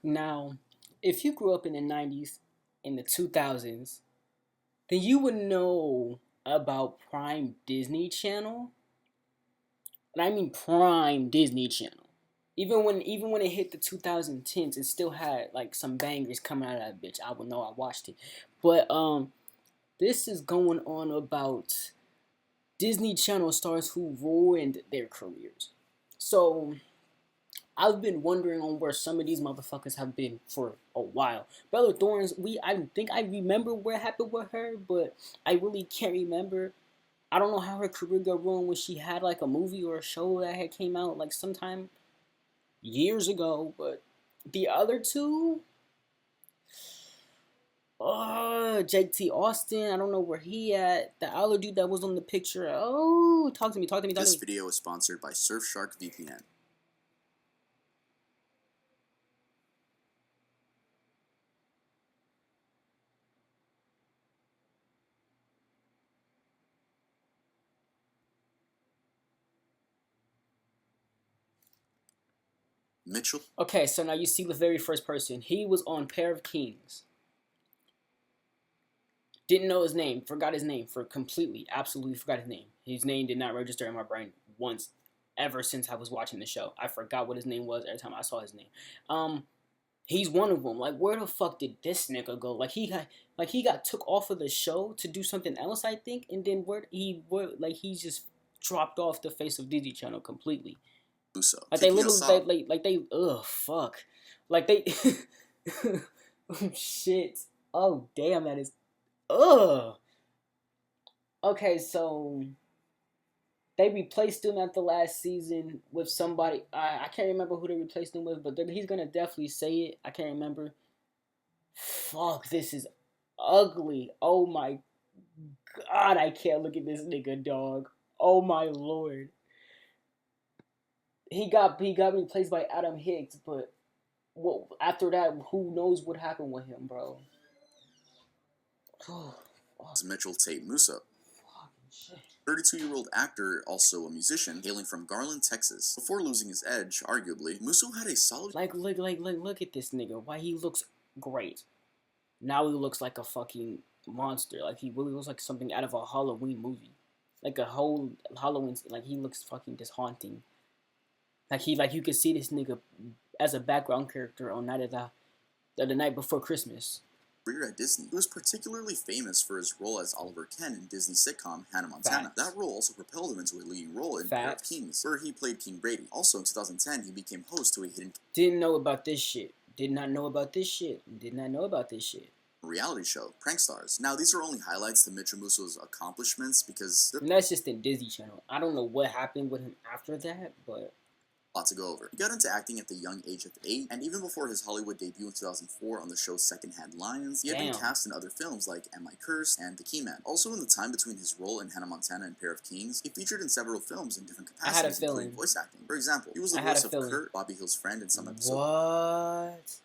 Now, if you grew up in the 90s, in the 2000s, then you would know about Prime Disney Channel. And I mean Prime Disney Channel. Even when it hit the 2010s, it still had like some bangers coming out of that bitch. I would know I watched it. But this is going on about Disney Channel stars who ruined their careers. So I've been wondering on where some of these motherfuckers have been for a while. Bella Thorne's, I think I remember what happened with her, but I really can't remember. I don't know how her career got ruined when she had like a movie or a show that had came out like sometime years ago. But the other two, Jake T. Austin, I don't know where he at. The other dude that was on the picture. Oh, talk to me, talk to me, talk to This me. video is sponsored by Surfshark VPN. Mitchell. Okay, so now you see the very first person. He was on Pair of Kings. Didn't know his name. Forgot his name for completely, absolutely forgot his name. His name did not register in my brain once, ever since I was watching the show. I forgot what his name was every time I saw his name. He's one of them. Like, where the fuck did this nigga go? Like he got took off of the show to do something else, I think, and then he just dropped off the face of Disney Channel completely. Musso. Like they literally, fuck, like they, shit. Oh damn, that is, ugh. Okay, so they replaced him at the last season with somebody. I can't remember who they replaced him with, but he's gonna definitely say it. I can't remember. Fuck, this is ugly. Oh my god, I can't look at this nigga, dog. Oh my lord. He got replaced by Adam Hicks, but what after that? Who knows what happened with him, bro? Oh, Mitchell Tate Musso. fucking shit. 32-year-old actor, also a musician, hailing from Garland, Texas. Before losing his edge, arguably, Musso had a solid. Look at this nigga. Why he looks great. Now he looks like a fucking monster. Like he really looks like something out of a Halloween movie. Like a whole Halloween. Like he looks fucking just haunting. Like you could see this nigga as a background character on the night before Christmas. Career at Disney. He was particularly famous for his role as Oliver Kent in Disney's sitcom Hannah Montana. Facts. That role also propelled him into a leading role in Pair of Kings, where he played King Brady. Also in 2010, he became host to a hidden Didn't know about this shit. Did not know about this shit. Did not know about this shit. reality show, Prank Stars. Now, these are only highlights to Mitchell Musso's accomplishments because And that's just in Disney Channel. I don't know what happened with him after that, but a lot to go over. He got into acting at the young age of 8, and even before his Hollywood debut in 2004 on the show Secondhand Lions, he had been cast in other films like Am I Cursed and The Keyman. Also, in the time between his role in Hannah Montana and Pair of Kings, he featured in several films in different capacities, including voice acting. For example, he was the voice of Kurt, Bobby Hill's friend, in some episodes. What?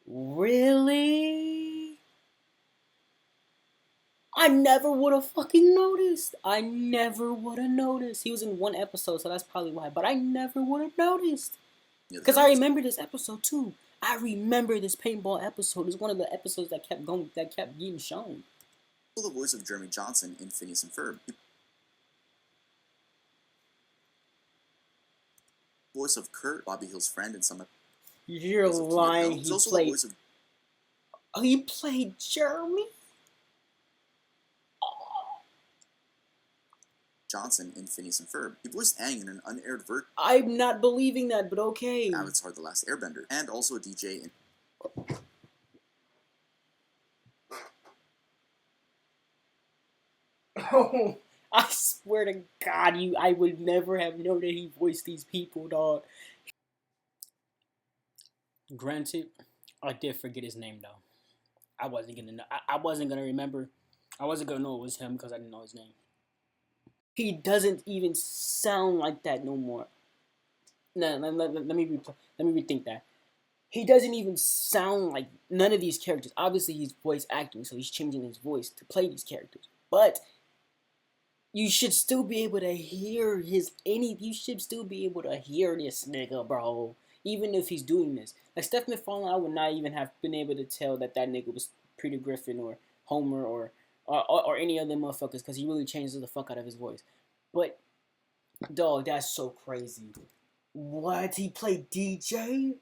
Really? I never would have fucking noticed. I never would have noticed. He was in one episode, so that's probably why. But I never would have noticed. Because I remember this episode too. I remember this paintball episode. It's one of the episodes that kept going, that kept getting shown. The voice of Jeremy Johnson in Phineas and Ferb. Voice of Kurt, Bobby Hill's friend, in some. You're lying. He played Jeremy. Johnson in Phineas and Ferb. He voiced Aang in an unaired version. I'm not believing that, but okay. Avatar: The Last Airbender, and also a DJ in. Oh, I swear to God, I would never have known that he voiced these people, dog. Granted, I did forget his name though. I wasn't gonna know. I wasn't gonna remember. I wasn't gonna know it was him because I didn't know his name. He doesn't even sound like that no more. No, let me rethink that. He doesn't even sound like none of these characters. Obviously, he's voice acting, so he's changing his voice to play these characters. But you should still be able to hear you should still be able to hear this nigga, bro. Even if he's doing this. Like Steph McFarlane, I would not even have been able to tell that nigga was Peter Griffin or Homer or any other motherfuckers because he really changes the fuck out of his voice. But, dog, that's so crazy. What? He played DJ?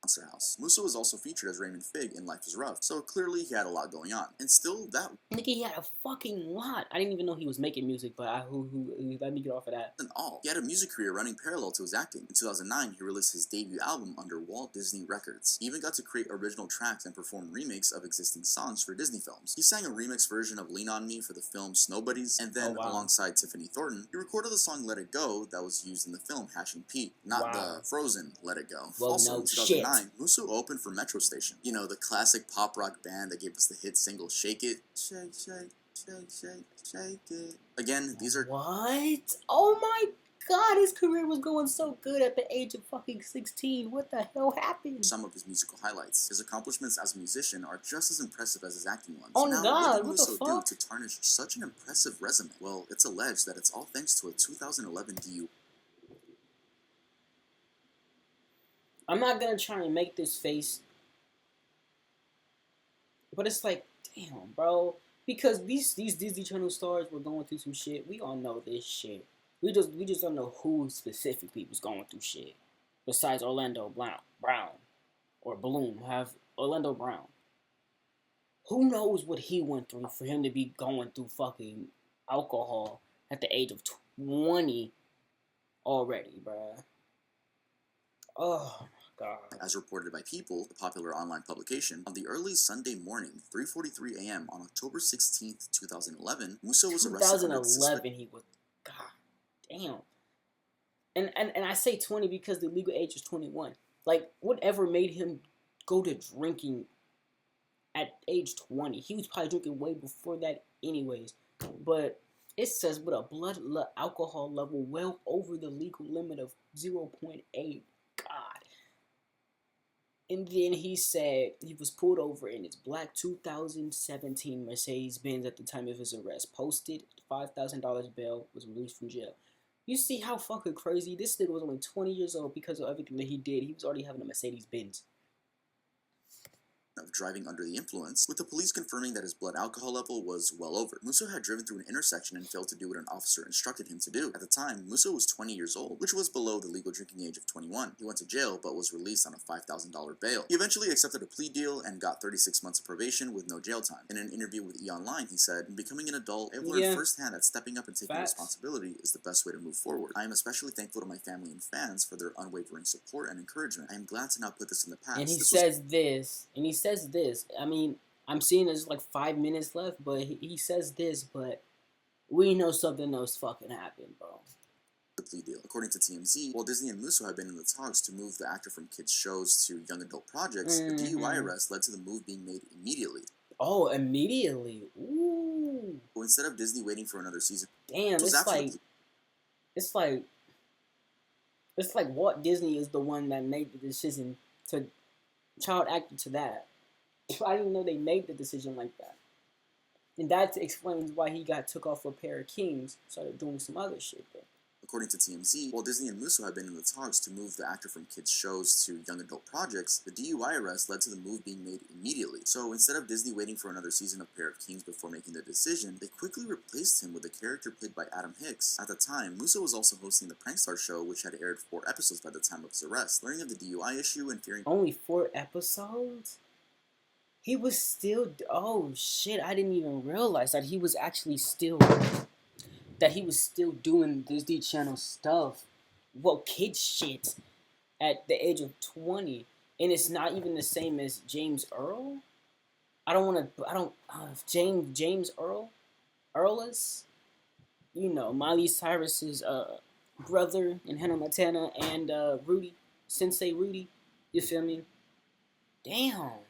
Monster House. Musso was also featured as Raymond Fig in Life is Rough, so clearly he had a lot going on. And still, that nigga, he had a fucking lot. I didn't even know he was making music, but let me get off of that. And all. He had a music career running parallel to his acting. In 2009, he released his debut album under Walt Disney Records. He even got to create original tracks and perform remakes of existing songs for Disney films. He sang a remix version of Lean On Me for the film Snow Buddies, and then, alongside Tiffany Thornton, he recorded the song Let It Go that was used in the film Hashing Pete, not the Frozen Let It Go. Well, also, in 2009, Musso opened for Metro Station. You know, the classic pop rock band that gave us the hit single Shake It. Shake, shake, shake, shake, shake it. Again, these are... What? Oh my god, his career was going so good at the age of fucking 16. What the hell happened? Some of his musical highlights. His accomplishments as a musician are just as impressive as his acting ones. Oh now, god, what did Musso do to tarnish such an impressive resume? Well, it's alleged that it's all thanks to a 2011 DUI. I'm not gonna try and make this face, but it's like, damn, bro. Because these Disney Channel stars were going through some shit. We all know this shit. We just don't know who specifically was going through shit. Besides Orlando Brown or Bloom, have Orlando Brown. Who knows what he went through for him to be going through fucking alcohol at the age of 20 already, bruh. Oh. God. As reported by People, the popular online publication, on the early Sunday morning, 3:43 a.m. on October 16th, 2011, Musso was arrested. 2011, he was, god damn. And I say 20 because the legal age is 21. Like, whatever made him go to drinking at age 20? He was probably drinking way before that anyways. But it says with a blood alcohol level well over the legal limit of 0.8. God. And then he said he was pulled over in his black 2017 Mercedes-Benz at the time of his arrest. Posted $5,000 bail, was released from jail. You see how fucking crazy this nigga was only 20 years old because of everything that he did. He was already having a Mercedes-Benz. Of driving under the influence, with the police confirming that his blood alcohol level was well over. Musso had driven through an intersection and failed to do what an officer instructed him to do. At the time, Musso was 20 years old, which was below the legal drinking age of 21. He went to jail, but was released on a $5,000 bail. He eventually accepted a plea deal and got 36 months of probation with no jail time. In an interview with E! Online, he said, "In becoming an adult, I've learned firsthand that stepping up and taking responsibility is the best way to move forward. I am especially thankful to my family and fans for their unwavering support and encouragement. I am glad to now put this in the past." And he says this. I mean, I'm seeing there's like 5 minutes left, but he says this, but we know something else fucking happened, bro. The plea deal. According to TMZ, while Disney and Musso have been in the talks to move the actor from kids' shows to young adult projects, the DUI arrest led to the move being made immediately. Oh, immediately. Ooh. Well, instead of Disney waiting for another season. Damn, it's like Walt Disney is the one that made the decision to child actor to that. I didn't know they made the decision like that. And that explains why he got took off for Pair of Kings, started doing some other shit there. According to TMZ, while Disney and Musso have been in the talks to move the actor from kids' shows to young adult projects, the DUI arrest led to the move being made immediately. So instead of Disney waiting for another season of Pair of Kings before making the decision, they quickly replaced him with a character played by Adam Hicks. At the time, Musso was also hosting the Prankstar show, which had aired 4 episodes by the time of his arrest. Learning of the DUI issue and fearing... Only 4 episodes? He was still... Oh, shit, I didn't even realize that he was actually still... That he was still doing Disney Channel stuff. Well, kid shit. At the age of 20. And it's not even the same as James Earl? James Earl? Earlus? You know, Miley Cyrus's brother in Hannah Montana and Rudy. Sensei Rudy. You feel me? Damn.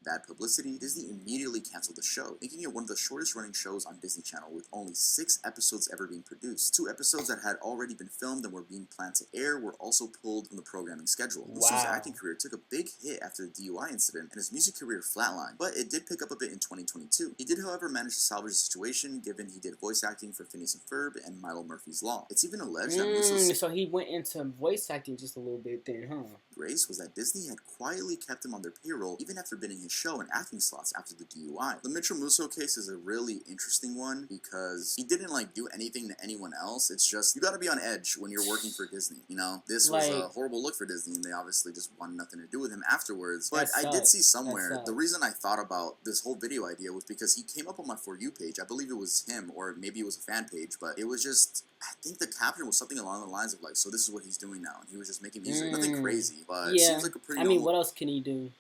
bad publicity, Disney immediately canceled the show, making it one of the shortest running shows on Disney Channel with only 6 episodes ever being produced. 2 episodes that had already been filmed and were being planned to air were also pulled from the programming schedule. Musso's acting career took a big hit after the DUI incident, and his music career flatlined, but it did pick up a bit in 2022. He did, however, manage to salvage the situation, given he did voice acting for Phineas and Ferb and Milo Murphy's Law. It's even alleged that Musso's... So he went into voice acting just a little bit then, huh? Grace was that Disney had quietly kept him on their payroll even after bidding his show and acting slots after the DUI. The Mitchell Musso case is a really interesting one because he didn't do anything to anyone else. It's just you gotta be on edge when you're working for Disney. You know, this was a horrible look for Disney, and they obviously just wanted nothing to do with him afterwards. But I did see somewhere, the reason I thought about this whole video idea was because he came up on my For You page. I believe it was him, or maybe it was a fan page, but it was just, I think the caption was something along the lines of so this is what he's doing now, and he was just making music, nothing crazy, but it seems like a pretty what else can he do?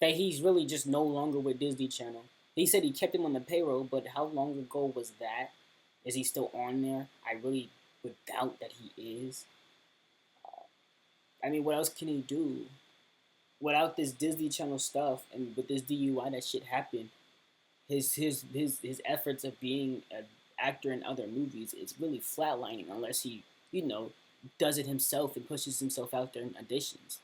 That he's really just no longer with Disney Channel. He said he kept him on the payroll, but how long ago was that? Is he still on there? I really would doubt that he is. What else can he do? Without this Disney Channel stuff and with this DUI that shit happened, his efforts of being an actor in other movies is really flatlining unless he, does it himself and pushes himself out there in auditions.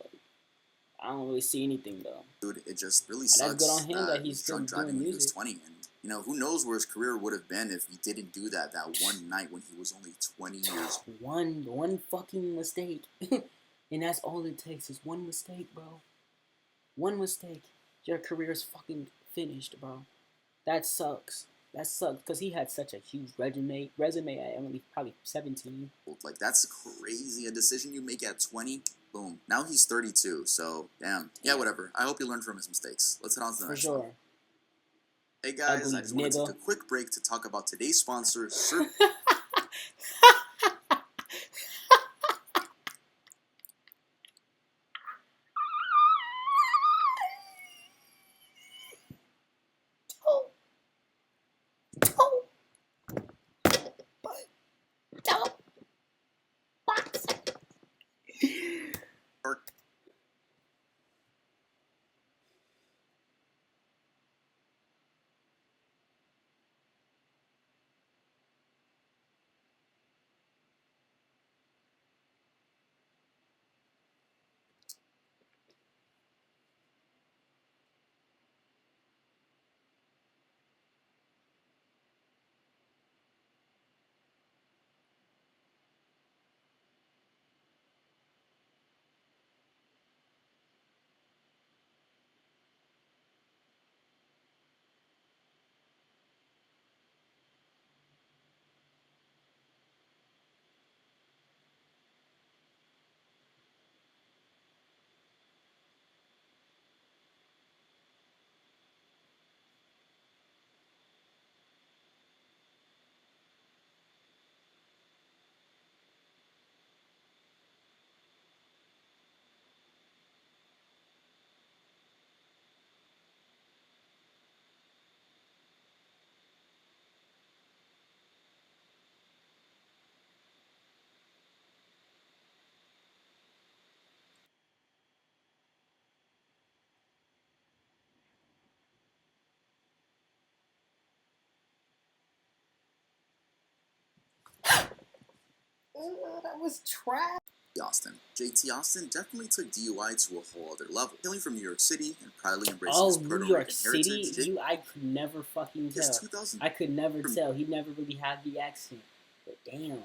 I don't really see anything though. Dude, it just really sucks. That's good on him that he's still doing music. When he was 20, and who knows where his career would have been if he didn't do that one night when he was only 20 years old. One fucking mistake, and that's all it takes is one mistake, bro. One mistake, your career's fucking finished, bro. That sucks. That sucks because he had such a huge resume at only probably 17. That's crazy. A decision you make at 20. Boom. Now he's 32, so damn. Yeah, whatever. I hope you learned from his mistakes. Let's head on to the next one. Hey guys, I just want to take a quick break to talk about today's sponsor, Sir. That was trash. Austin. JT Austin definitely took DUI to a whole other level. Hailing from New York City and proudly embracing his Puerto Rican heritage. I could never fucking tell. I could never tell. He never really had the accent. But damn.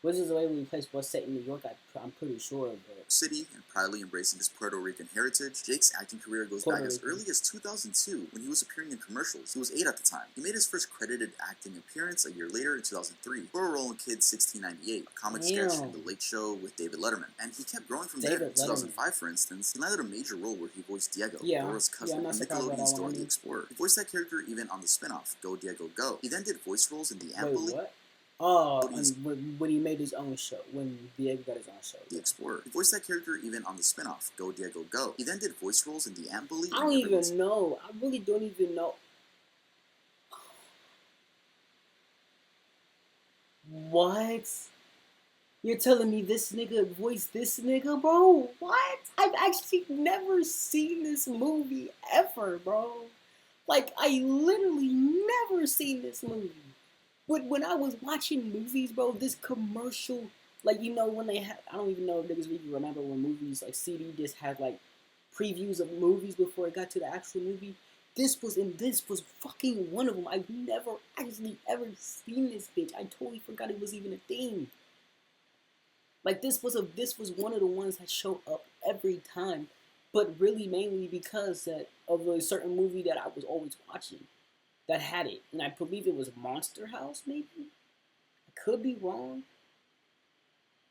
Wizards of Waverly Place was set in New York, I'm pretty sure. But City and proudly embracing his Puerto Rican heritage. Jake's acting career goes back as early as 2002 when he was appearing in commercials. He was 8 at the time. He made his first credited acting appearance a year later in 2003 for a role in Kids 1698, a comic sketch in The Late Show with David Letterman. And he kept growing from there. In 2005, for instance, he landed a major role where he voiced Diego, Laura's cousin, in Nickelodeon's Dora the Explorer. He voiced that character even on the spin-off, Go Diego Go. He then did voice roles in the Ant Bully. Oh, when he made his own show, when Diego got his own show. The Explorer. He voiced that character even on the spin-off, Go Diego Go. He then did voice roles in the Ant Bully. I don't even know. I really don't even know. What? You're telling me this nigga voiced this nigga, bro? What? I've actually never seen this movie ever, bro. Like, I literally never seen this movie. But when I was watching movies, bro, this commercial, like, you know, when they had, I don't even know if niggas really remember when movies, like, CD just had, like, previews of movies before it got to the actual movie. This was fucking one of them. I've never actually ever seen this bitch. I totally forgot it was even a thing. Like this was one of the ones that showed up every time, but really mainly because of a certain movie that I was always watching that had it, and I believe it was Monster House. Maybe I could be wrong,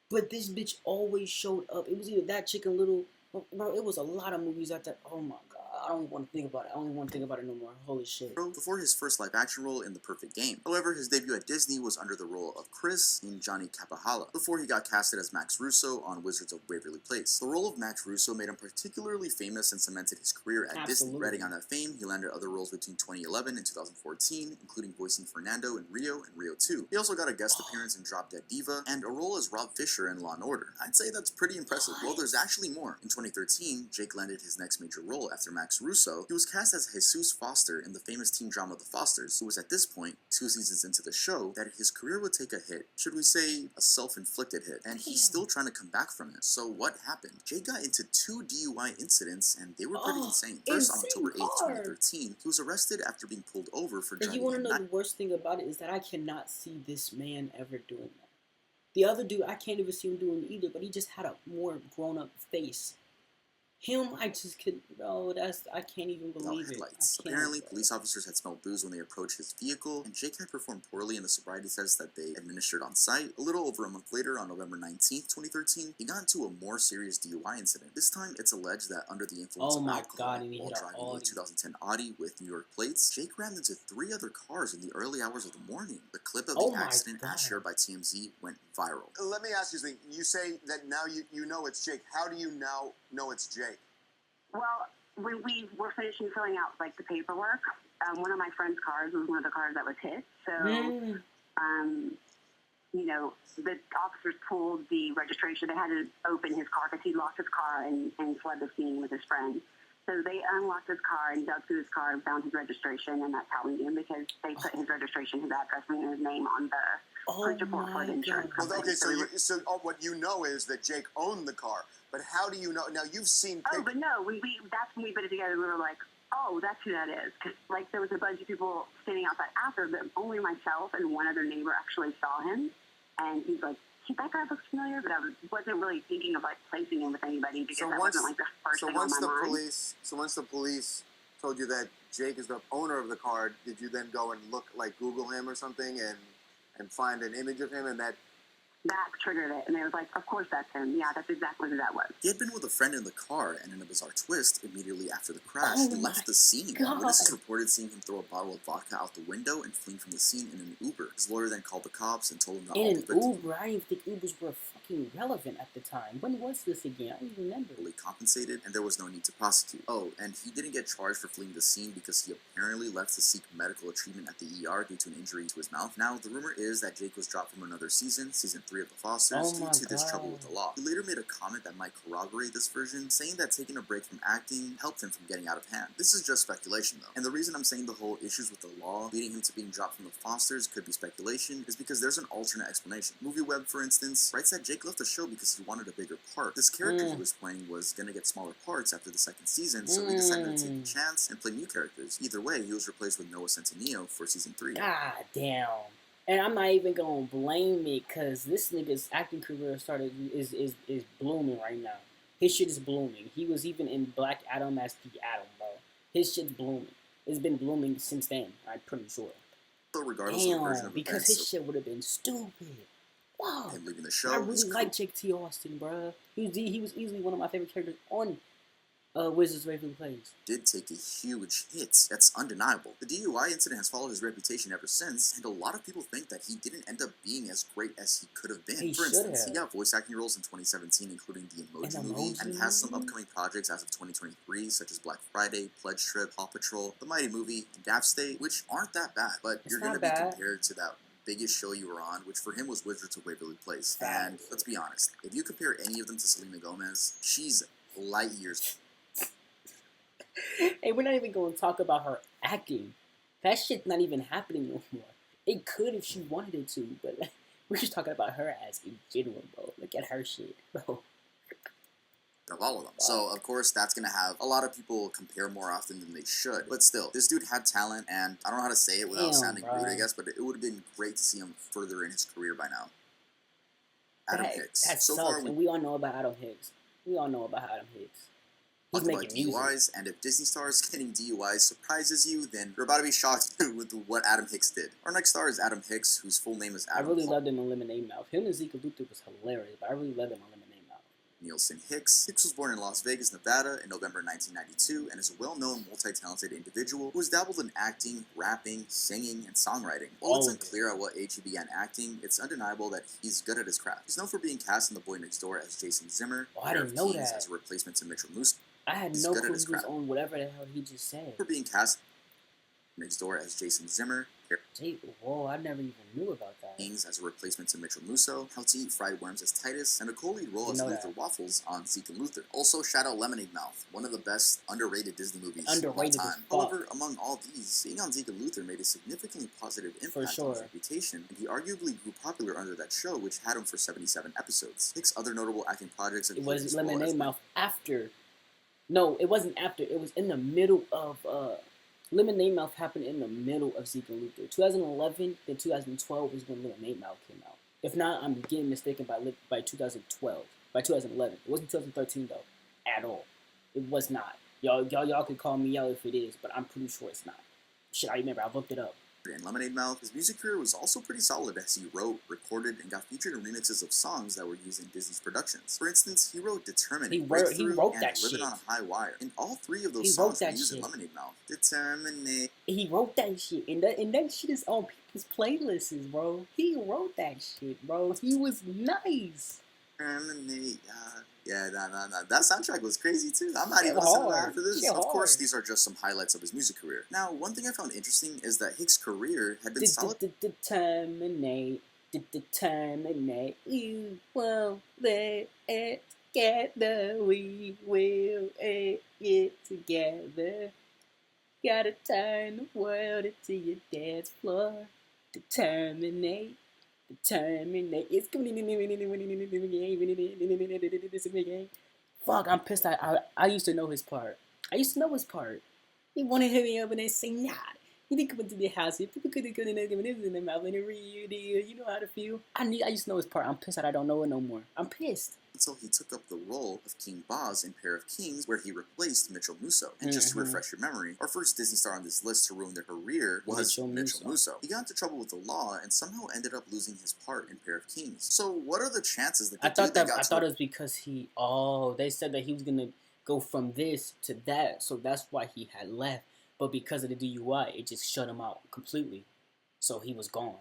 but this bitch always showed up. It was either that Chicken Little, bro. It was a lot of movies out there. Oh my god, I don't even want to think about it. I don't even want to think about it no more. Holy shit. Before his first live-action role in The Perfect Game. However, his debut at Disney was under the role of Chris in Johnny Capahala, before he got casted as Max Russo on Wizards of Waverly Place. The role of Max Russo made him particularly famous and cemented his career at Disney. Riding on that fame, he landed other roles between 2011 and 2014, including voicing Fernando in Rio and Rio 2. He also got a guest appearance in Drop Dead Diva, and a role as Rob Fisher in Law & Order. I'd say that's pretty impressive. Well, there's actually more. In 2013, Jake landed his next major role after Max Russo. He was cast as Jesus Foster in the famous teen drama The Fosters. It was at this point, 2 seasons into the show, that his career would take a hit. Should we say, a self-inflicted hit. And he's still trying to come back from it. So what happened? Jake got into 2 DUI incidents, and they were pretty insane. First, on October 8th, 2013, he was arrested after being pulled over for driving. You want to know the worst thing about it is that I cannot see this man ever doing that. The other dude, I can't even see him doing it either, but he just had a more grown-up face. Him, I just couldn't, bro, I can't even believe it. Apparently, police officers had smelled booze when they approached his vehicle, and Jake had performed poorly in the sobriety test that they administered on site. A little over a month later, on November 19th, 2013, he got into a more serious DUI incident. This time, it's alleged that under the influence of alcohol, while driving a 2010 Audi with New York plates, Jake rammed into 3 other cars in the early hours of the morning. The clip of the accident, as shared by TMZ, went viral. Let me ask you something. You say that now you know it's Jake. How do you now know it's Jake? Well, when we were finishing filling out like the paperwork, one of my friend's cars was one of the cars that was hit. So, you know, the officers pulled the registration. They had to open his car because he lost his car and fled the scene with his friend. So they unlocked his car and dug through his car and found his registration, and that's how we knew him, because they put his registration, his address, and his name on the police report for the insurance company. Okay, so what you know is that Jake owned the car, but how do you know? Now you've seen pictures. Oh, but no, that's when we put it together. We were like, oh, that's who that is. Because like there was a bunch of people standing outside after, but only myself and one other neighbor actually saw him, and he's like, that guy looks familiar, but I wasn't really thinking of like placing him with anybody, because that wasn't like the first thing on my mind. So once the police told you that Jake is the owner of the car, did you then go and look, like Google him or something, and find an image of him, and that triggered it, and they was like, of course that's him. Yeah, that's exactly who that was. He had been with a friend in the car, and in a bizarre twist, immediately after the crash, he left the scene. Witnesses reported seeing him throw a bottle of vodka out the window and fleeing from the scene in an Uber. His lawyer then called the cops and told him that all the victims... Uber? I didn't think Ubers were fucking relevant at the time. When was this again? I don't even remember. ...fully compensated, and there was no need to prosecute. Oh, and he didn't get charged for fleeing the scene because he apparently left to seek medical treatment at the ER due to an injury to his mouth. Now, the rumor is that Jake was dropped from another season, season 3 of The Fosters, due to this trouble with the law. He later made a comment that might corroborate this version, saying that taking a break from acting helped him from getting out of hand. This is just speculation, though. And the reason I'm saying the whole issues with the law leading him to being dropped from The Fosters could be speculation is because there's an alternate explanation. MovieWeb, for instance, writes that Jake left the show because he wanted a bigger part. This character he was playing was gonna get smaller parts after the 2nd season, so he decided to take a chance and play new characters. Either way, he was replaced with Noah Centineo for season 3. God damn. And I'm not even gonna blame it, cause this nigga's acting career is blooming right now. His shit is blooming. He was even in Black Adam as the Atom, bro. His shit's blooming. It's been blooming since then, I'm pretty sure. So regardless of the version of because his shit would have been stupid. Wow. Him leaving the show. I really like Jake T. Austin, bro. He was easily one of my favorite characters on Wizards of Waverly Place. Did take a huge hit. That's undeniable. The DUI incident has followed his reputation ever since, and a lot of people think that he didn't end up being as great as he could have been. For instance, he got voice acting roles in 2017, including the Emoji Movie, and has some upcoming projects as of 2023, such as Black Friday, Pledge Trip, Paw Patrol, The Mighty Movie, and Daft State, which aren't that bad, but you're going to be compared to that biggest show you were on, which for him was Wizards of Waverly Place. And let's be honest, if you compare any of them to Selena Gomez, she's light years. Hey, we're not even going to talk about her acting. That shit's not even happening no more. It could if she wanted it to, but like, we're just talking about her as in general, bro. Look at her shit, bro. Of all of them. So, of course, that's going to have a lot of people compare more often than they should. But still, this dude had talent, and I don't know how to say it without sounding rude, I guess, but it would have been great to see him further in his career by now. Adam Hicks. That so sucks, far, and we all know about Adam Hicks. He's talked about making music. DUIs, and if Disney stars getting DUIs surprises you, then you're about to be shocked with what Adam Hicks did. Our next star is Adam Hicks, whose full name is Adam I really loved him in Lemonade Mouth. Him and Zeke Luther was hilarious, but I really loved him in Lemonade Mouth. Nielsen Hicks. Hicks was born in Las Vegas, Nevada in November 1992 and is a well-known, multi-talented individual who has dabbled in acting, rapping, singing, and songwriting. While it's unclear at what age he began acting, it's undeniable that he's good at his craft. He's known for being cast in The Boy Next Door as Jason Zimmer, I didn't know that. as a replacement to Mitchell Musso. I had no clue he was on whatever the hell he just said. For being cast Next Door as Jason Zimmer. Whoa, I never even knew about that. Kings as a replacement to Mitchell Musso, How to Eat Fried Worms as Titus, and a co-lead role as Luther Waffles on Zeke and Luther. Also, shout out Lemonade Mouth, one of the best underrated Disney movies of all time. However, among all these, being on Zeke and Luther made a significantly positive impact on his reputation, and he arguably grew popular under that show, which had him for 77 episodes. Hicks' other notable acting projects include it was Lemonade Mouth after. No, it wasn't after. It was in the middle of Lemonade Mouth happened in the middle of Zeke and Luther. 2011, then 2012 is when Lemonade Mouth came out. If not, I'm getting mistaken by 2012. By 2011. It wasn't 2013 though. At all. It was not. Y'all can call me out if it is, but I'm pretty sure it's not. Shit, I remember. I looked it up. In Lemonade Mouth, his music career was also pretty solid as he wrote, recorded, and got featured in remixes of songs that were used in Disney's productions. For instance, he wrote Determinate, he wrote that and Living on a High Wire. And all three of those songs were used in Lemonade Mouth. Determinate. He wrote that shit, and that shit is on people's playlists, bro. He wrote that shit, bro. He was nice. Determinate, yeah, that soundtrack was crazy too. I'm not even listening to after this. Of course, these are just some highlights of his music career. Now, one thing I found interesting is that Hicks' career had been solid. Determinate, you won't let it together. We will get together. Gotta turn the world into your dance floor. Determinate. It's fuck, I'm pissed. I used to know his part. He wanted to hit me up and then sing nah. You didn't come into the house here. People could have gone in there giving this in the mouth and you know how to feel. I used to know his part. I'm pissed that I don't know it no more. I'm pissed. Until he took up the role of King Boz in Pair of Kings, where he replaced Mitchell Musso. And just to refresh your memory, our first Disney star on this list to ruin their career was Mitchell Musso. He got into trouble with the law and somehow ended up losing his part in Pair of Kings. So what are the chances that I thought it was because they said that he was gonna go from this to that, so that's why he had left. But because of the DUI, it just shut him out completely. So he was gone.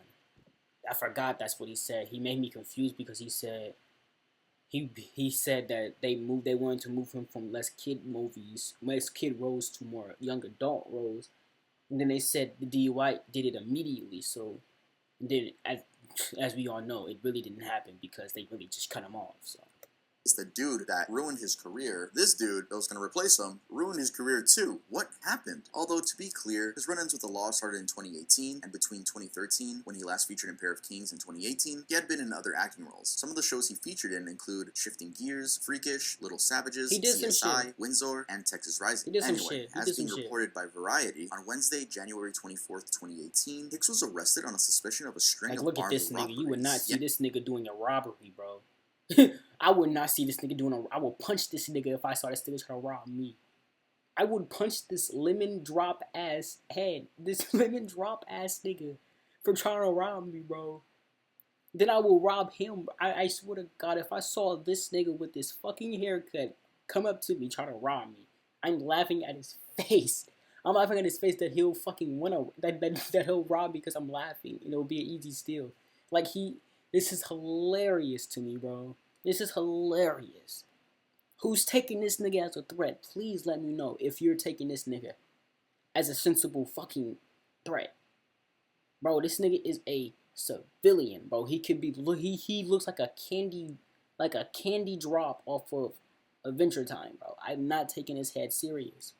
I forgot that's what he said. He made me confused because he said that they wanted to move him from less kid roles to more young adult roles. And then they said the DUI did it immediately. So then, as we all know, it really didn't happen because they really just cut him off. So. It's the dude that ruined his career. This dude that was going to replace him ruined his career too. What happened? Although, to be clear, his run-ins with the law started in 2018, and between 2013, when he last featured in Pair of Kings, in 2018, he had been in other acting roles. Some of the shows he featured in include Shifting Gears, Freakish, Little Savages, CSI, Windsor, and Texas Rising. Anyway, as being reported by Variety, on Wednesday, January 24th, 2018, Hicks was arrested on a suspicion of a string of armed robberies. Look at this nigga. You would not see this nigga doing a robbery, bro. I would not see this nigga doing I would punch this nigga if I saw this nigga trying to rob me. I would punch this lemon drop ass head. This lemon drop ass nigga for trying to rob me, bro. Then I will rob him. I swear to God, if I saw this nigga with this fucking haircut come up to me trying to rob me, I'm laughing at his face. I'm laughing at his face that he'll fucking that he'll rob me because I'm laughing. And it'll be an easy steal. This is hilarious to me, bro. This is hilarious. Who's taking this nigga as a threat? Please let me know if you're taking this nigga as a sensible fucking threat. Bro, this nigga is a civilian, bro. He could be. He looks like a candy drop off of Adventure Time, bro. I'm not taking his head serious.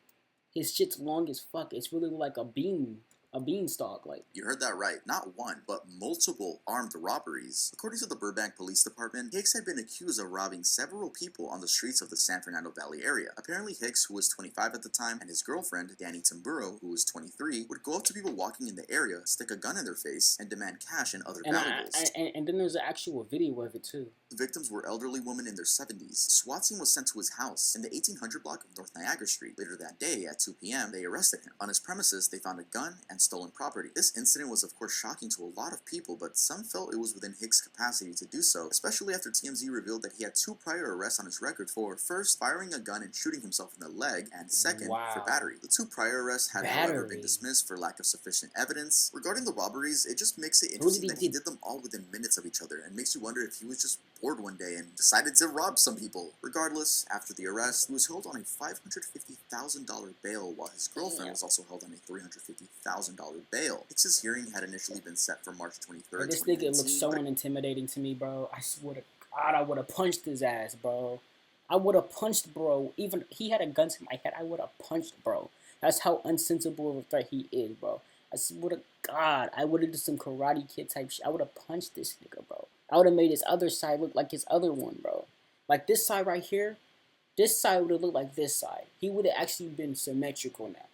His shit's long as fuck. It's really like a beanstalk. Like, you heard that right. Not one, but multiple armed robberies. According to the Burbank Police Department, Hicks had been accused of robbing several people on the streets of the San Fernando Valley area. Apparently, Hicks, who was 25 at the time, and his girlfriend, Danny Tamburo, who was 23, would go up to people walking in the area, stick a gun in their face, and demand cash and other valuables. And then there's an actual video of it too. The victims were elderly women in their 70s. The SWAT team was sent to his house in the 1800 block of North Niagara Street. Later that day, at 2 p.m., they arrested him. On his premises, they found a gun and stolen property. This incident was of course shocking to a lot of people, but some felt it was within Hicks' capacity to do so, especially after TMZ revealed that he had 2 prior arrests on his record for, first, firing a gun and shooting himself in the leg, and second, for battery. The 2 prior arrests had however been dismissed for lack of sufficient evidence. Regarding the robberies, it just makes it interesting that he did them all within minutes of each other, and makes you wonder if he was just bored one day and decided to rob some people. Regardless, after the arrest, he was held on a $550,000 bail, while his girlfriend was also held on a $350,000 bail. Hicks's hearing had initially been set for March 23rd. This nigga looks so intimidating to me, bro. I swear to God, I would have punched his ass, bro. I would have punched, bro. Even he had a gun to my head, I would have punched, bro. That's how unsensible of a threat he is, bro. I swear to God, I would have did some Karate Kid type shit. I would have punched this nigga, bro. I would have made his other side look like his other one, bro. Like this side right here, this side would have looked like this side. He would have actually been symmetrical now.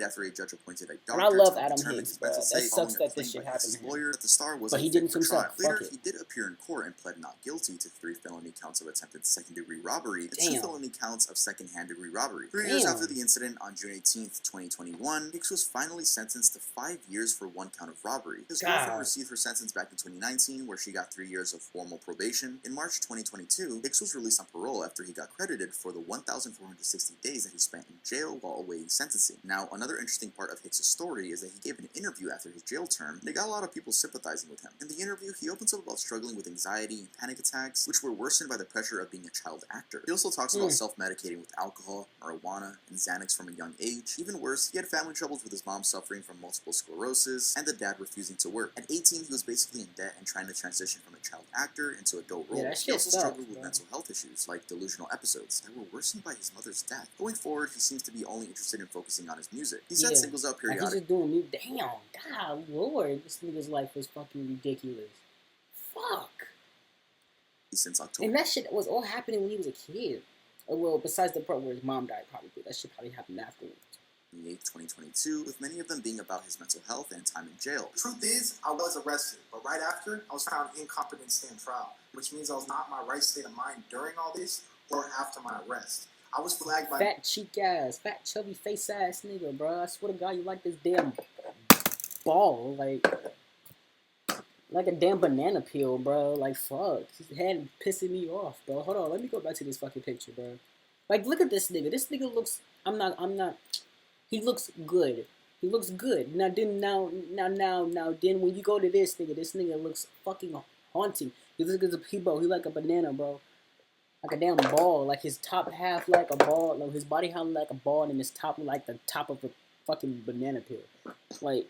After a judge appointed a doctor. And I love Adam Hicks, bro. That sucks that this shit happened to him. Lawyer that the star was but he didn't himself. Later, he did appear in court and pled not guilty to 3 felony counts of attempted second-degree robbery and 2 felony counts of second-hand degree robbery. 3 years after the incident, on June 18th, 2021, Hicks was finally sentenced to 5 years for 1 count of robbery. His girlfriend received her sentence back in 2019, where she got 3 years of formal probation. In March 2022, Hicks was released on parole after he got credited for the 1,460 days that he spent in jail while awaiting sentencing. Now, another interesting part of Hicks' story is that he gave an interview after his jail term, and it got a lot of people sympathizing with him. In the interview, he opens up about struggling with anxiety and panic attacks, which were worsened by the pressure of being a child actor. He also talks about self-medicating with alcohol, marijuana, and Xanax from a young age. Even worse, he had family troubles with his mom suffering from multiple sclerosis, and the dad refusing to work. At 18, he was basically in debt and trying to transition from a child actor into adult roles. He also struggled with mental health issues, like delusional episodes, that were worsened by his mother's death. Going forward, he seems to be only interested in focusing on his music. He sent singles out periodically. Like he's just doing music. Damn, God, Lord, this nigga's life was fucking ridiculous. Fuck. Since October. And that shit was all happening when he was a kid. Well, besides the part where his mom died, probably. That shit probably happened afterwards. 2022, with many of them being about his mental health and time in jail. The truth is, I was arrested, but right after, I was found incompetent to stand trial, which means I was not in my right state of mind during all this or after my arrest. I was flagged by fat cheek ass, fat chubby face ass nigga, bro. I swear to God, you like this damn ball, like a damn banana peel, bro. Like fuck, his head pissing me off, bro. Hold on, let me go back to this fucking picture, bro. Like look at this nigga. This nigga looks. I'm not. He looks good. He looks good. Now then when you go to this nigga looks fucking haunting. He looks like a peebo. He like a banana, bro. Like a damn ball. Like his top half like a ball. Like his body half like a ball, and his top like the top of a fucking banana peel. Like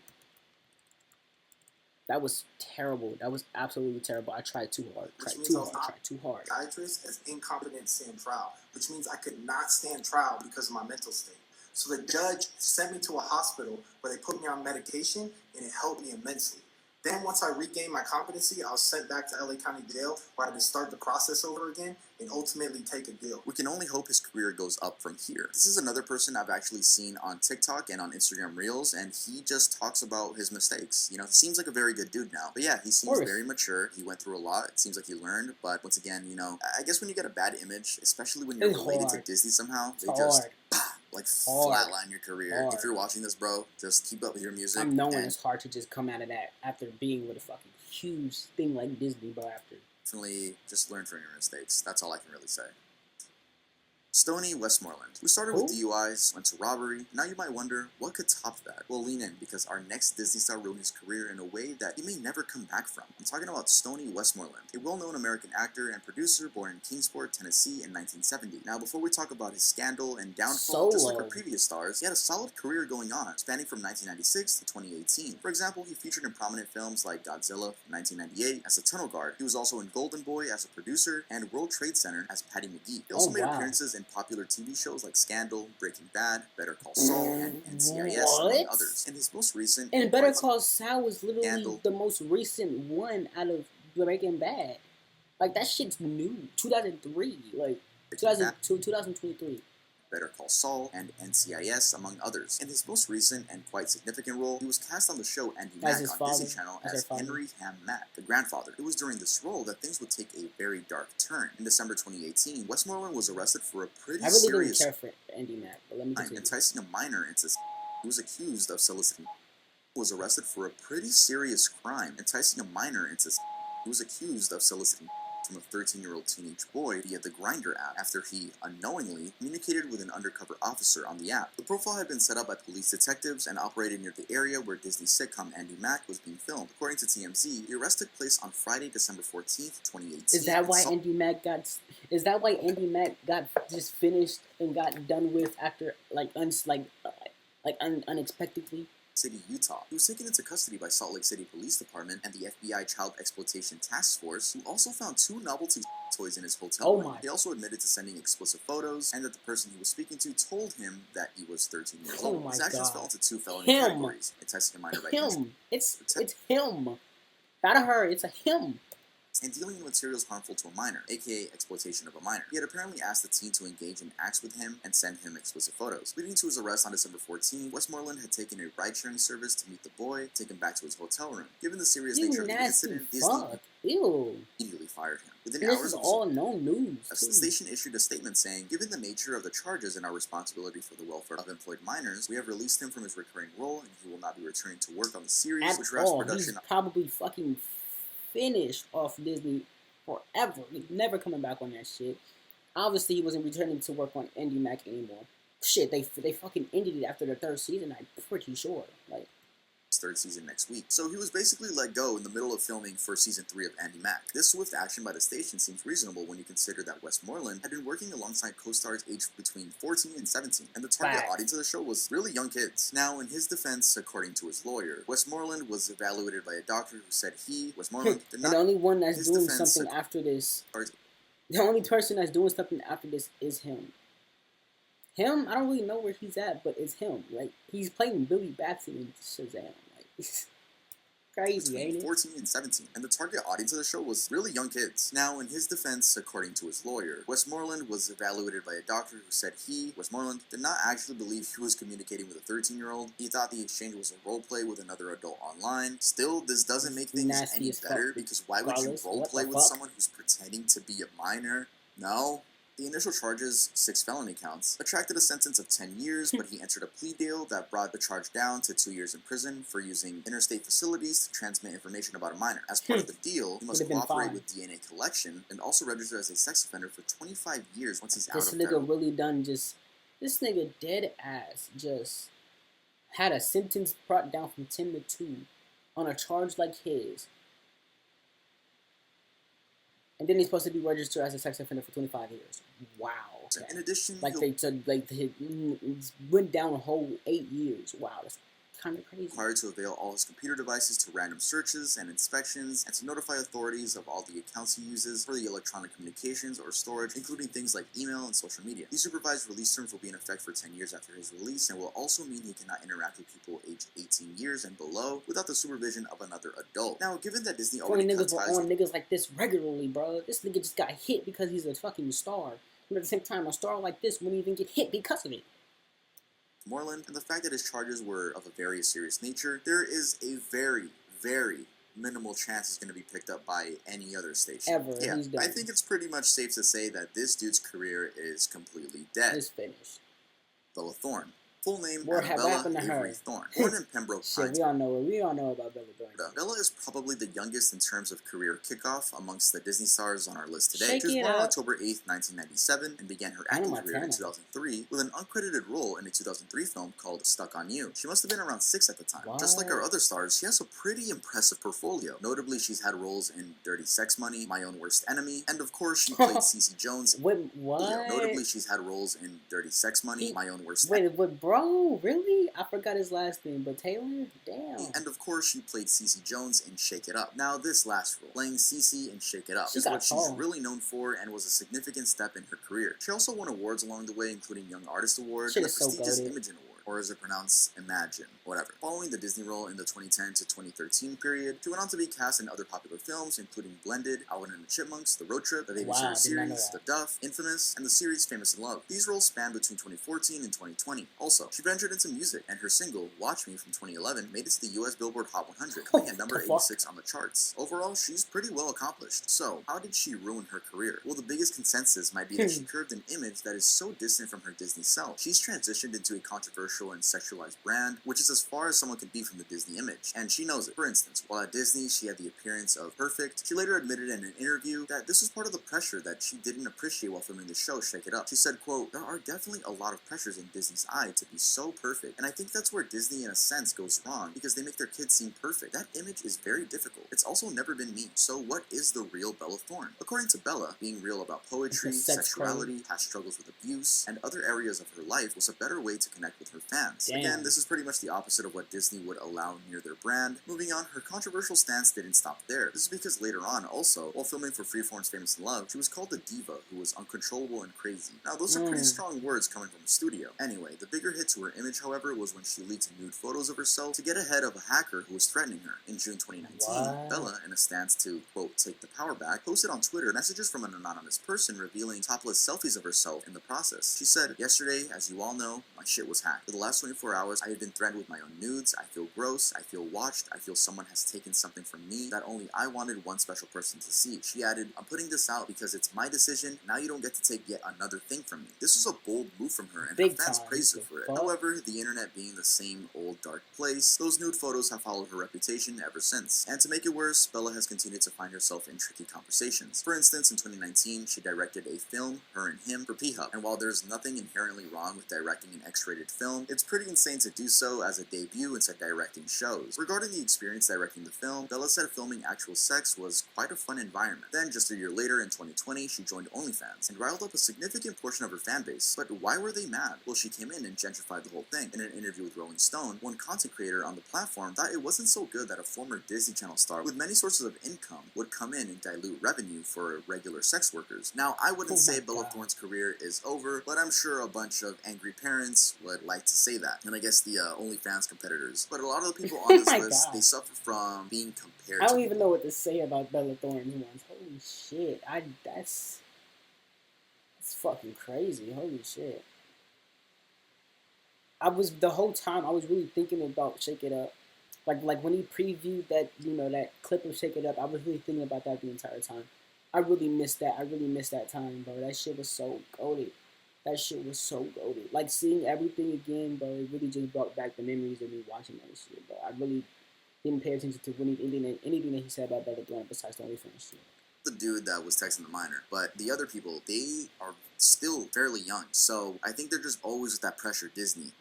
that was terrible. That was absolutely terrible. I tried too hard. I tried too hard. Psychiatrist as incompetent to stand trial, which means I could not stand trial because of my mental state. So the judge sent me to a hospital where they put me on medication, and it helped me immensely. Then once I regained my competency, I was sent back to LA County Jail where I had to start the process over again and ultimately take a deal. We can only hope his career goes up from here. This is another person I've actually seen on TikTok and on Instagram Reels, and he just talks about his mistakes. You know, he seems like a very good dude now. But yeah, he seems very mature. He went through a lot. It seems like he learned. But once again, you know, I guess when you get a bad image, especially when you're related to Disney somehow, they just flatline your career. If you're watching this, bro, just keep up with your music. I'm knowing it's hard to just come out of that after being with a fucking huge thing like Disney, bro. After definitely just learn from your mistakes. That's all I can really say. Stoney Westmoreland, who started with DUIs, went to robbery. Now you might wonder, what could top that? Well, lean in, because our next Disney star ruined his career in a way that he may never come back from. I'm talking about Stoney Westmoreland, a well-known American actor and producer born in Kingsport, Tennessee in 1970. Now, before we talk about his scandal and downfall, just like our previous stars, he had a solid career going on, spanning from 1996 to 2018. For example, he featured in prominent films like Godzilla from 1998 as a tunnel guard. He was also in Golden Boy as a producer and World Trade Center as Patty McGee. He also made appearances in popular TV shows like Scandal, Breaking Bad, Better Call Saul, and NCIS, among others. And his most recent... And Better Call Saul was literally the most recent one out of Breaking Bad. Like, that shit's new. 2003. Like, 2002, 2023. Better Call Saul, and NCIS, among others. In his most recent and quite significant role, he was cast on the show Andy Mack on Disney Channel as Henry Ham Mack, the grandfather. It was during this role that things would take a very dark turn. In December 2018, Westmoreland was arrested for a pretty serious... I really didn't care for Andy Mack, but let me continue. Enticing a minor into... He was accused of soliciting... was arrested for a pretty serious crime, enticing a minor into... He was accused of soliciting... from a 13-year-old teenage boy via the Grindr app after he unknowingly communicated with an undercover officer on the app. The profile had been set up by police detectives and operated near the area where Disney's sitcom Andy Mack was being filmed. According to TMZ, the arrest took place on Friday, December 14th, 2018. Is that why Andy Mack got? Is that why Andy Mack got just finished and got done with after unexpectedly? City, Utah. He was taken into custody by Salt Lake City Police Department and the FBI Child Exploitation Task Force, who also found 2 novelty toys in his hotel room. He also admitted to sending explicit photos, and that the person he was speaking to told him that he was 13 years old. His actions fell into 2 felony categories: enticing a minor by him. It's him. Not a her. It's a him. And dealing in materials harmful to a minor, aka exploitation of a minor. He had apparently asked the teen to engage in acts with him and send him explicit photos. Leading to his arrest on December 14, Westmoreland had taken a ride-sharing service to meet the boy, take him back to his hotel room. Given the serious nature of the incident, Disney immediately fired him. Within hours, this is all known news. The station issued a statement saying, "Given the nature of the charges and our responsibility for the welfare of employed minors, we have released him from his recurring role, and he will not be returning to work on the series, which wraps production." He's probably fucking finished off Disney forever. He's never coming back on that shit. Obviously, he wasn't returning to work on Andy Mack anymore. Shit, they fucking ended it after the 3rd season, I'm pretty sure. Like, his 3rd season next week. So he was basically let go in the middle of filming for season 3 of Andy Mack. This swift action by the station seems reasonable when you consider that Westmoreland had been working alongside co-stars aged between 14 and 17, and the target audience of the show was really young kids. Now, in his defense, according to his lawyer, Westmoreland was evaluated by a doctor who said Westmoreland, did not... And the only one that's doing something after this... The only person that's doing something after this is him. Him, I don't really know where he's at, but it's him. Like, he's playing Billy Batson in Shazam. Like, it's crazy, ain't it? 14 and 17, and the target audience of the show was really young kids. Now, in his defense, according to his lawyer, Westmoreland was evaluated by a doctor who said Westmoreland, did not actually believe he was communicating with a 13-year-old. He thought the exchange was a role play with another adult online. Still, this doesn't make things any better, because why would you role play with someone who's pretending to be a minor? No. The initial charges, 6 felony counts, attracted a sentence of 10 years, but he entered a plea deal that brought the charge down to 2 years in prison for using interstate facilities to transmit information about a minor. As part of the deal, he must cooperate with DNA collection and also register as a sex offender for 25 years once he's out of federal. This nigga really done just... This nigga dead ass just had a sentence brought down from 10 to 2 on a charge like his. And then he's supposed to be registered as a sex offender for 25 years. Wow. So in addition, it went down a whole 8 years. Wow, that's kind of crazy. Required to avail all his computer devices to random searches and inspections, and to notify authorities of all the accounts he uses for the electronic communications or storage, including things like email and social media. These supervised release terms will be in effect for 10 years after his release, and will also mean he cannot interact with people aged 18 years and below without the supervision of another adult. Now, given that Disney already niggas were on niggas like this regularly, bro. This nigga just got hit because he's a fucking star. But at the same time, a star like this wouldn't even get hit because of it. Moreland, and the fact that his charges were of a very serious nature, there is a very, very minimal chance he's going to be picked up by any other station. Yeah, I think it's pretty much safe to say that this dude's career is completely dead. It's finished. Bella Thorne. full name What happened Annabella to her? Avery Thorne, born in Pembroke Shit, Pines. we all know about Bella Thorne. Bella is probably the youngest in terms of career kickoff amongst the Disney stars on our list today. Shake She was it born on up. October 8th, 1997, and began her Hannah acting career in Montana. 2003 with an uncredited role in a 2003 film called Stuck on You. She must have been around 6 at the time. Just like our What? other stars, she has a pretty impressive portfolio. Notably, she's had roles in Dirty Sex Money, My Own Worst Enemy, and of course, she played Cece Jones. Wait, what? Notably, she's had roles in Dirty Sex Money, My Own Worst Wait, but bro, really? I forgot his last name, but Taylor? Damn. And of course, she played Cece Jones in Shake It Up. Now, this last role, playing Cece in Shake It Up, She is got what she's tall. really known for and was a significant step in her career. She also won awards along the way, including Young Artist Award Shit and the is so prestigious goated. Imagen Award, or is it pronounced Imagine, whatever. Following the Disney role in the 2010 to 2013 period, she went on to be cast in other popular films, including Blended, Alvin and the Chipmunks, The Road Trip, the Baby Wow, Sitter did not know series, The that. Duff, Infamous, and the series Famous in Love. These roles spanned between 2014 and 2020. Also, she ventured into music, and her single, Watch Me from 2011, made it to the US Billboard Hot 100, coming at number The fuck? 86 on the charts. Overall, she's pretty well accomplished. So, how did she ruin her career? Well, the biggest consensus might be that she curved an image that is so distant from her Disney self. She's transitioned into a controversial and sexualized brand, which is as far as someone can be from the Disney image, and she knows it. For instance, while at Disney, she had the appearance of perfect. She later admitted in an interview that this was part of the pressure that she didn't appreciate while filming the show Shake It Up. She said, quote, "There are definitely a lot of pressures in Disney's eye to be so perfect, and I think that's where Disney in a sense goes wrong, because they make their kids seem perfect. That image is very difficult. It's also never been me. So what is the real Bella Thorne?" According to Bella, being real about poetry, It's a sex sexuality, past struggles with abuse, and other areas of her life was a better way to connect with her fans. Damn. Again, this is pretty much the opposite of what Disney would allow near their brand. Moving on, her controversial stance didn't stop there. This is because later on, also, while filming for Freeform's Famous in Love, she was called a diva who was uncontrollable and crazy. Now, those are pretty strong words coming from the studio. Anyway, the bigger hit to her image, however, was when she leaked nude photos of herself to get ahead of a hacker who was threatening her. In June 2019, What? Bella, in a stance to, quote, take the power back, posted on Twitter messages from an anonymous person revealing topless selfies of herself in the process. She said, "Yesterday, as you all know, my shit was hacked. For the last 24 hours, I have been threatened with my own nudes. I feel gross. I feel watched. I feel someone has taken something from me that only I wanted one special person to see." She added, "I'm putting this out because it's my decision. Now you don't get to take yet another thing from me." This was a bold move from her, and Big her fans time. praised her for it. Fuck. However, the internet being the same old dark place, those nude photos have followed her reputation ever since. And to make it worse, Bella has continued to find herself in tricky conversations. For instance, in 2019, she directed a film, Her and Him, for P-Hub. And while there's nothing inherently wrong with directing an X-rated film, it's pretty insane to do so as a debut instead of directing shows. Regarding the experience directing the film, Bella said filming actual sex was quite a fun environment. Then, just a year later, in 2020, she joined OnlyFans and riled up a significant portion of her fan base. But why were they mad? Well, she came in and gentrified the whole thing. In an interview with Rolling Stone, one content creator on the platform thought it wasn't so good that a former Disney Channel star with many sources of income would come in and dilute revenue for regular sex workers. Now, I wouldn't Oh say my Bella God. Thorne's career is over, but I'm sure a bunch of angry parents would like to say that. And I guess the OnlyFans competitors. But a lot of the people on this My list, God. they suffer from being compared I to don't even know what to say about Bella Thorne's ones. Holy shit. That's fucking crazy. Holy shit. The whole time I was really thinking about Shake It Up. Like when he previewed that, that clip of Shake It Up, I was really thinking about that the entire time. I really missed that. I really missed that time, bro. That shit was so goated. That shit was so goated. Like seeing everything again, bro, it really just brought back the memories of me watching that shit, bro. I really didn't pay attention to anything that he said about Bella Thorne besides the OnlyFans shit. the dude that was texting the minor, but the other people, they are still fairly young. So I think they're just always with that pressure. Disney.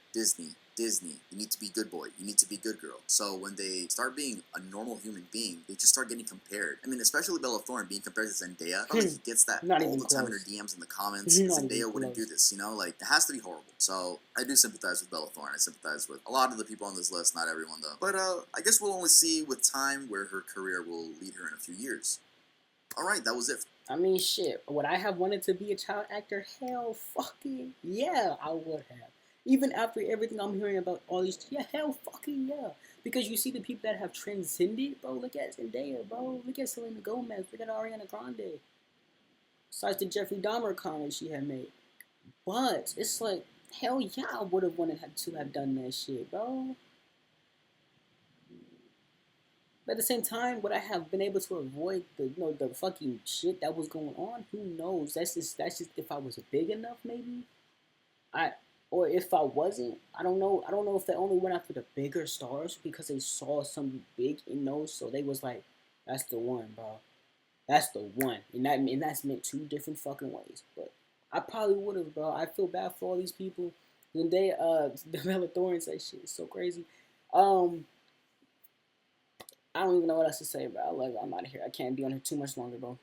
You need to be good boy. You need to be good girl. So when they start being a normal human being, they just start getting compared. I mean, especially Bella Thorne being compared to Zendaya. Probably he gets that Not all even the time in her close. DMs and the comments. Not even Zendaya wouldn't do close. this, Like, it has to be horrible. So I do sympathize with Bella Thorne. I sympathize with a lot of the people on this list. Not everyone, though. But I guess we'll only see with time where her career will lead her in a few years. All right, that was it. I mean, shit. Would I have wanted to be a child actor? Hell fucking yeah, I would have. Even after everything I'm hearing about all these, yeah, hell fucking yeah. Because you see the people that have transcended, bro. Look at Zendaya, bro. Look at Selena Gomez. Look at Ariana Grande. Besides the Jeffrey Dahmer comment she had made. But it's like, hell yeah, I would have wanted to have done that shit, bro. But at the same time, would I have been able to avoid the fucking shit that was going on? Who knows? That's just if I was big enough, maybe. or if I wasn't, I don't know. I don't know if they only went after the bigger stars because they saw something big in those, so they was like, "That's the one, bro. That's the one." And that's meant two different fucking ways. But I probably would have, bro. I feel bad for all these people. When they the Bellatorians say shit, it's so crazy. I don't even know what else to say, bro. I'm out of here. I can't be on here too much longer, bro.